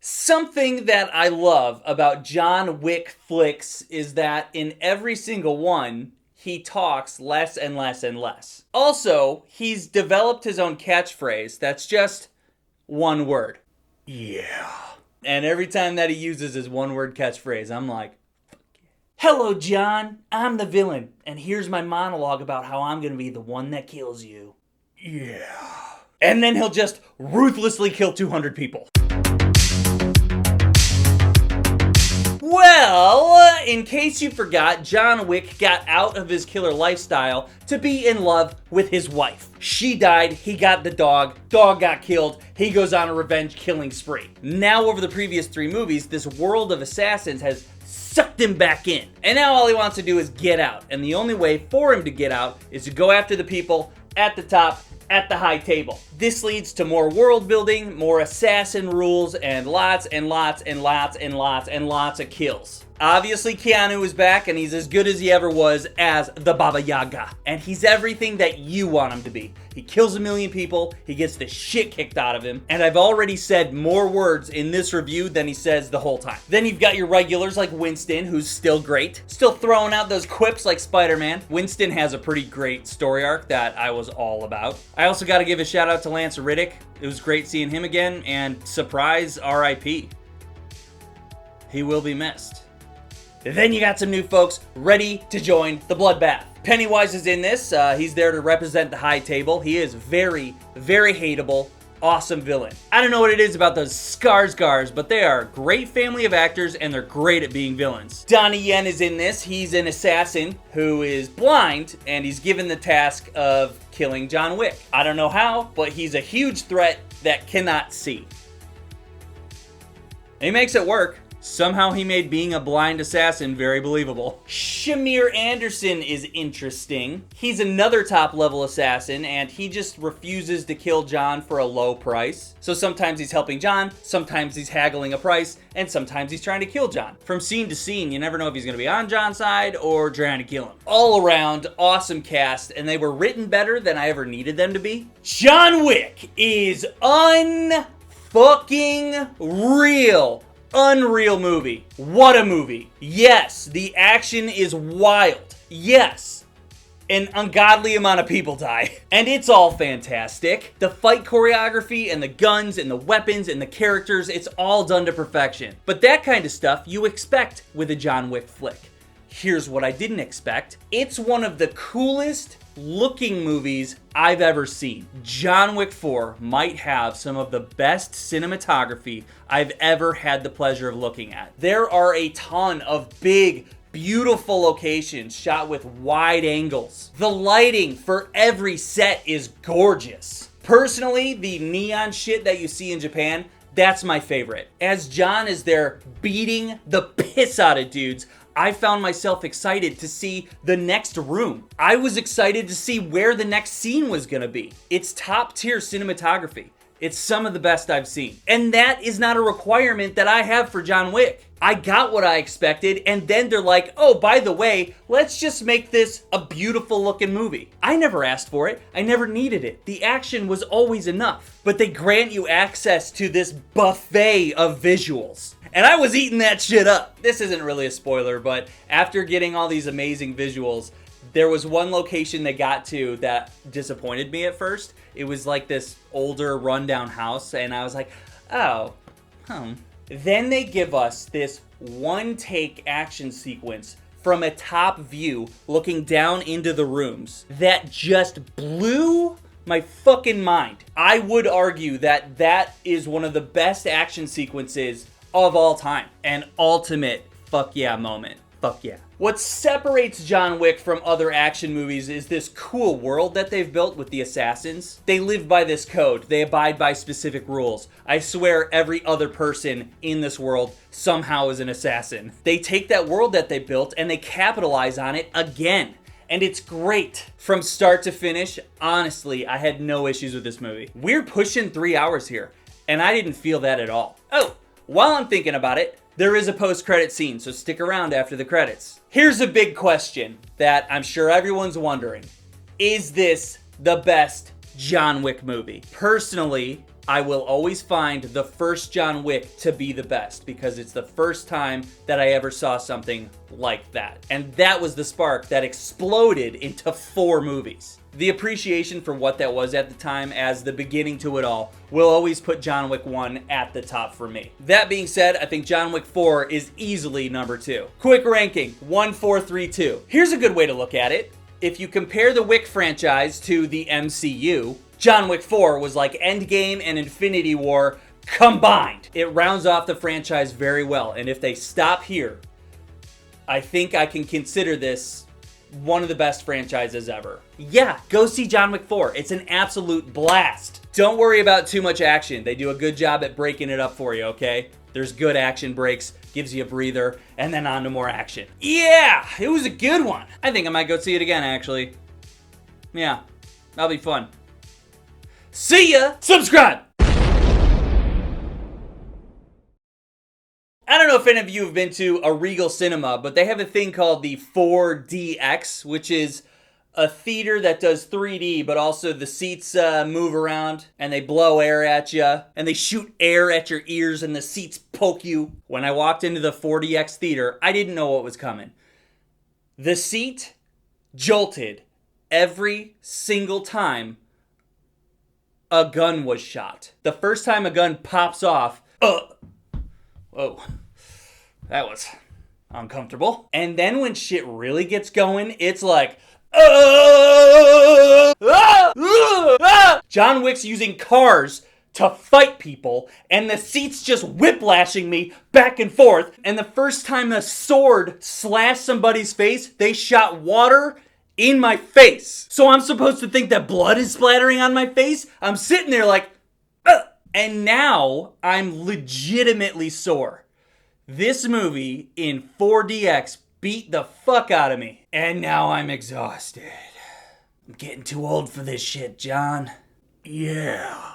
Something that I love about John Wick flicks is that in every single one, he talks less and less and less. Also, he's developed his own catchphrase that's just one word. Yeah. And every time that he uses his one word catchphrase, I'm like, fuck yeah. Hello, John. I'm the villain. And here's my monologue about how I'm going to be the one that kills you. Yeah. And then he'll just ruthlessly kill 200 people. Well, in case you forgot, John Wick got out of his killer lifestyle to be in love with his wife. She died, he got the dog got killed, he goes on a revenge killing spree. Now over the previous 3 movies, this world of assassins has sucked him back in. And now all he wants to do is get out. And the only way for him to get out is to go after the people at the top, at the high table. This leads to more world building, more assassin rules, and lots and lots and lots and lots and lots of kills. Obviously, Keanu is back, and he's as good as he ever was as the Baba Yaga. And he's everything that you want him to be. He kills 1 million people, he gets the shit kicked out of him, and I've already said more words in this review than he says the whole time. Then you've got your regulars like Winston, who's still great. Still throwing out those quips like Spider-Man. Winston has a pretty great story arc that I was all about. I also gotta give a shout out to Lance Riddick. It was great seeing him again, and surprise RIP. He will be missed. Then you got some new folks ready to join the bloodbath. Pennywise is in this. He's there to represent the high table. He is very, very hateable, awesome villain. I don't know what it is about those Skarsgårds, but they are a great family of actors and they're great at being villains. Donnie Yen is in this. He's an assassin who is blind and he's given the task of killing John Wick. I don't know how, but he's a huge threat that cannot see. He makes it work. Somehow he made being a blind assassin very believable. Shamir Anderson is interesting. He's another top-level assassin, and he just refuses to kill John for a low price. So sometimes he's helping John, sometimes he's haggling a price, and sometimes he's trying to kill John. From scene to scene, you never know if he's going to be on John's side or trying to kill him. All around, awesome cast, and they were written better than I ever needed them to be. John Wick is unfucking real. Unreal movie. What a movie. Yes, the action is wild. Yes, an ungodly amount of people die. And it's all fantastic. The fight choreography and the guns and the weapons and the characters, it's all done to perfection. But that kind of stuff you expect with a John Wick flick. Here's what I didn't expect. It's one of the coolest looking movies I've ever seen. John Wick 4 might have some of the best cinematography I've ever had the pleasure of looking at. There are a ton of big, beautiful locations shot with wide angles. The lighting for every set is gorgeous. Personally, the neon shit that you see in Japan, that's my favorite. As John is there beating the piss out of dudes, I found myself excited to see the next room. I was excited to see where the next scene was gonna be. It's top tier cinematography. It's some of the best I've seen. And that is not a requirement that I have for John Wick. I got what I expected, and then they're like, oh, by the way, let's just make this a beautiful looking movie. I never asked for it. I never needed it. The action was always enough. But they grant you access to this buffet of visuals. And I was eating that shit up. This isn't really a spoiler, but after getting all these amazing visuals, there was one location they got to that disappointed me at first. It was like this older rundown house, and I was like, oh, Then they give us this one-take action sequence from a top view looking down into the rooms that just blew my fucking mind. I would argue that that is one of the best action sequences of all time. An ultimate fuck yeah moment. Fuck yeah. What separates John Wick from other action movies is this cool world that they've built with the assassins. They live by this code. They abide by specific rules. I swear every other person in this world somehow is an assassin. They take that world that they built and they capitalize on it again. And it's great. From start to finish, honestly, I had no issues with this movie. We're pushing 3 hours here, and I didn't feel that at all. Oh, while I'm thinking about it, there is a post-credit scene, so stick around after the credits. Here's a big question that I'm sure everyone's wondering. Is this the best John Wick movie? Personally, I will always find the first John Wick to be the best because it's the first time that I ever saw something like that. And that was the spark that exploded into 4 movies. The appreciation for what that was at the time as the beginning to it all will always put John Wick 1 at the top for me. That being said, I think John Wick 4 is easily number 2. Quick ranking, 1, 4, 3, 2. Here's a good way to look at it. If you compare the Wick franchise to the MCU, John Wick 4 was like Endgame and Infinity War combined. It rounds off the franchise very well, and if they stop here, I think I can consider this one of the best franchises ever. Yeah, go see John Wick 4. It's an absolute blast. Don't worry about too much action. They do a good job at breaking it up for you, okay? There's good action breaks, gives you a breather, and then on to more action. Yeah, it was a good one. I think I might go see it again, actually. Yeah, that'll be fun. See ya! Subscribe! I don't know if any of you have been to a Regal Cinema, but they have a thing called the 4DX, which is a theater that does 3D, but also the seats move around, and they blow air at you, and they shoot air at your ears, and the seats poke you. When I walked into the 4DX theater, I didn't know what was coming. The seat jolted every single time a gun was shot. The first time a gun pops off, whoa, that was uncomfortable. And then when shit really gets going, it's like, John Wick's using cars to fight people, and the seat's just whiplashing me back and forth. And the first time a sword slashed somebody's face, they shot water in my face. So I'm supposed to think that blood is splattering on my face? I'm sitting there like, and now I'm legitimately sore. This movie in 4DX beat the fuck out of me. And now I'm exhausted. I'm getting too old for this shit, John. Yeah.